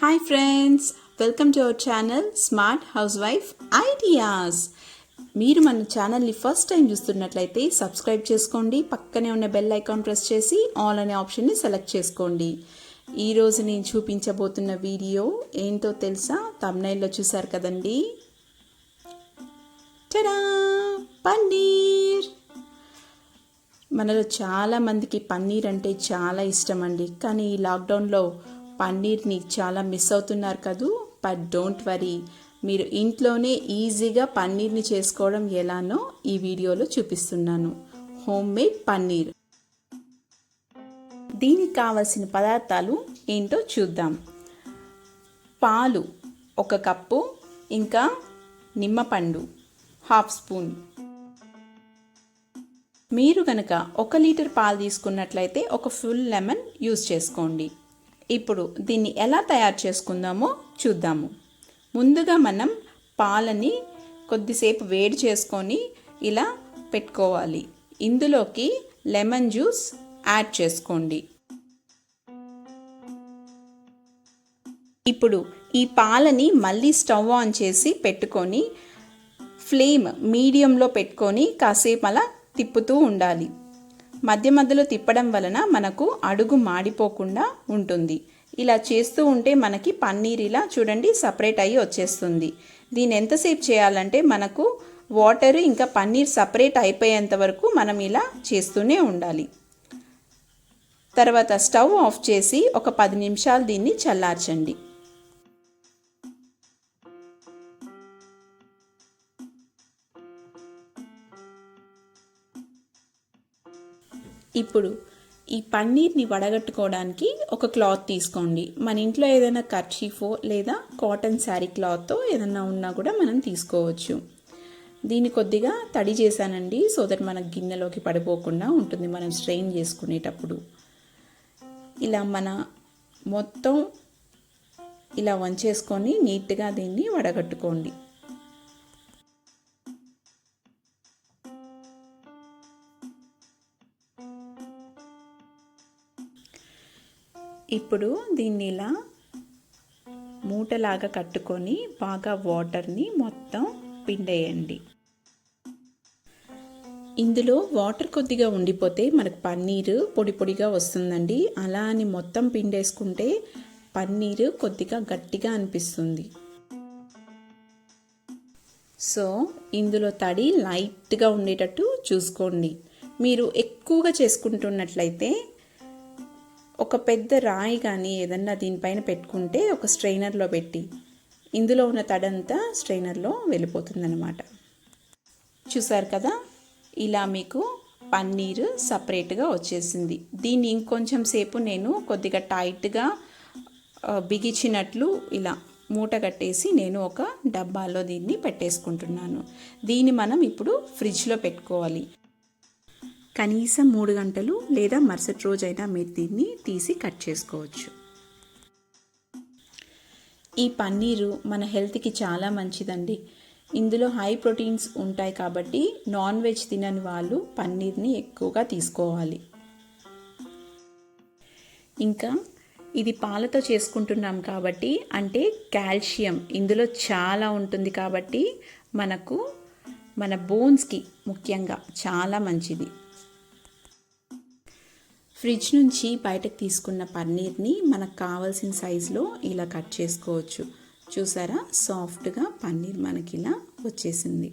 Hi friends, welcome to our channel smart house wife ideas. మీరు మన ఛానల్ని first time చూస్తున్నట్లయితే సబ్స్క్రైబ్ చేసుకోండి. పక్కనే ఉన్న బెల్ ఐకాన్ ప్రెస్ చేసి ఆల్ అనే ఆప్షన్ని సెలెక్ట్ చేసుకోండి. ఈరోజు నేను చూపించబోతున్న వీడియో ఏంటో తెలుసా? థంబ్నెయిల్లో చూసారు కదండి. టడా! పన్నీర్. మనలో చాలామందికి పన్నీర్ అంటే చాలా ఇష్టం అండి. కానీ ఈ లాక్డౌన్లో పన్నీర్ని చాలా మిస్ అవుతున్నారు కదూ. బట్ డోంట్ వరీ, మీరు ఇంట్లోనే ఈజీగా పన్నీర్ని చేసుకోవడం ఎలానో ఈ వీడియోలో చూపిస్తున్నాను. Home made paneer. దీనికి కావలసిన పదార్థాలు ఏంటో చూద్దాం. పాలు 1 కప్పు, ఇంకా నిమ్మపండు 1/2 స్పూన్. మీరు కనుక 1 లీటర్ పాలు తీసుకున్నట్లయితే ఒక ఫుల్ లెమన్ యూజ్ చేసుకోండి. ఇప్పుడు దీన్ని ఎలా తయారు చేసుకుందామో చూద్దాము. ముందుగా మనం పాలని కొద్దిసేపు వేడి చేసుకొని ఇలా పెట్టుకోవాలి. ఇందులోకి లెమన్ జ్యూస్ యాడ్ చేసుకోండి. ఇప్పుడు ఈ పాలని మళ్ళీ స్టవ్ ఆన్ చేసి పెట్టుకొని ఫ్లేమ్ మీడియంలో పెట్టుకొని కాసేపు అలా తిప్పుతూ ఉండాలి. మధ్య మధ్యలో తిప్పడం వలన మనకు అడుగు మాడిపోకుండా ఉంటుంది. ఇలా చేస్తూ ఉంటే మనకి పన్నీర్ ఇలా చూడండి సపరేట్ అయ్యి వచ్చేస్తుంది. దీన్ని ఎంతసేపు చేయాలంటే మనకు వాటర్ ఇంకా పన్నీర్ సపరేట్ అయిపోయేంత వరకు మనం ఇలా చేస్తూనే ఉండాలి. తర్వాత స్టవ్ ఆఫ్ చేసి ఒక 10 నిమిషాలు దీన్ని చల్లార్చండి. ఇప్పుడు ఈ పన్నీర్ని వడగట్టుకోవడానికి ఒక క్లాత్ తీసుకోండి. మన ఇంట్లో ఏదైనా కర్చీఫో లేదా కాటన్ శారీ క్లాత్తో ఏదైనా ఉన్నా కూడా మనం తీసుకోవచ్చు. దీన్ని కొద్దిగా తడి చేశానండి, సో దట్ మన గిన్నెలోకి పడిపోకుండా ఉంటుంది మనం స్ట్రెయిన్ చేసుకునేటప్పుడు. ఇలా మన మొత్తం ఇలా వంచేసుకొని నీట్గా దీన్ని వడగట్టుకోండి. ఇప్పుడు దీన్ని ఇలా మూటలాగా కట్టుకొని బాగా వాటర్ని మొత్తం పిండేయండి. ఇందులో వాటర్ కొద్దిగా ఉండిపోతే మనకు పన్నీరు పొడి పొడిగా వస్తుందండి. అలా అని మొత్తం పిండేసుకుంటే పన్నీరు కొద్దిగా గట్టిగా అనిపిస్తుంది. సో ఇందులో తడి లైట్గా ఉండేటట్టు చూసుకోండి. మీరు ఎక్కువగా చేసుకుంటున్నట్లయితే ఒక పెద్ద రాయి కానీ ఏదన్నా దీనిపైన పెట్టుకుంటే ఒక స్ట్రైనర్లో పెట్టి ఇందులో ఉన్న తడంతా స్ట్రైనర్లో వెళ్ళిపోతుందన్నమాట. చూసారు కదా, ఇలా మీకు పన్నీర్ సపరేట్గా వచ్చేసింది. దీన్ని ఇంకొంచెం సేపు నేను కొద్దిగా టైట్గా బిగించినట్లు ఇలా మూట కట్టేసి నేను ఒక డబ్బాలో దీన్ని పెట్టేసుకుంటున్నాను. దీన్ని మనం ఇప్పుడు ఫ్రిడ్జ్లో పెట్టుకోవాలి. కనీసం 3 గంటలు లేదా మరుసటి రోజైనా మీరు దీన్ని తీసి కట్ చేసుకోవచ్చు. ఈ పన్నీరు మన హెల్త్కి చాలా మంచిదండి. ఇందులో హై ప్రోటీన్స్ ఉంటాయి కాబట్టి నాన్ వెజ్ తినని వాళ్ళు పన్నీర్ని ఎక్కువగా తీసుకోవాలి. ఇంకా ఇది పాలతో చేసుకుంటున్నాం కాబట్టి అంటే కాల్షియం ఇందులో చాలా ఉంటుంది కాబట్టి మనకు మన బోన్స్కి ముఖ్యంగా చాలా మంచిది. ఫ్రిడ్జ్ నుంచి బయటకు తీసుకున్న పన్నీర్ని మనకు కావాల్సిన సైజులో ఇలా కట్ చేసుకోవచ్చు. చూసారా, సాఫ్ట్గా పన్నీర్ మనకి ఇలా వచ్చేసింది.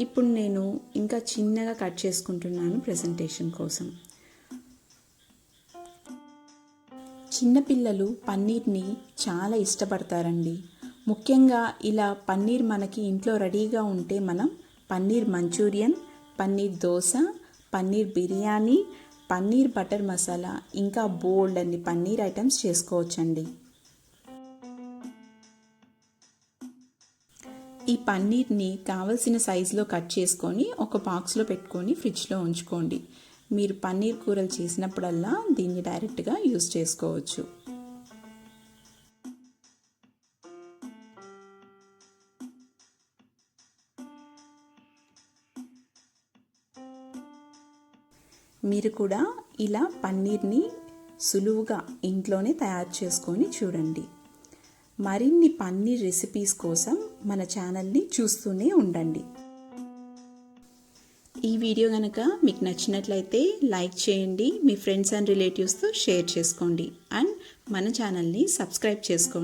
ఇప్పుడు నేను ఇంకా చిన్నగా కట్ చేసుకుంటున్నాను ప్రెజెంటేషన్ కోసం. చిన్నపిల్లలు పన్నీర్ని చాలా ఇష్టపడతారండి. ముఖ్యంగా ఇలా పన్నీర్ మనకి ఇంట్లో రెడీగా ఉంటే మనం పన్నీర్ మంచూరియన్, పన్నీర్ దోశ, పన్నీర్ బిర్యానీ, పన్నీర్ బటర్ మసాలా ఇంకా బోల్డ్ అన్ని పన్నీర్ ఐటమ్స్ చేసుకోవచ్చండి. ఈ పన్నీర్ని కావలసిన సైజులో కట్ చేసుకొని ఒక బాక్స్లో పెట్టుకొని ఫ్రిడ్జ్లో ఉంచుకోండి. మీరు పన్నీర్ కూరలు చేసినప్పుడల్లా దీన్ని డైరెక్ట్గా యూజ్ చేసుకోవచ్చు. మీరు కూడా ఇలా పన్నీర్ని సులువుగా ఇంట్లోనే తయారు చేసుకొని చూడండి. మరిన్ని పన్నీర్ రెసిపీస్ కోసం మన ఛానల్ని చూస్తూనే ఉండండి. ఈ వీడియో కనుక మీకు నచ్చినట్లయితే లైక్ చేయండి, మీ ఫ్రెండ్స్ అండ్ రిలేటివ్స్తో షేర్ చేసుకోండి అండ్ మన ఛానల్ని సబ్స్క్రైబ్ చేసుకోండి.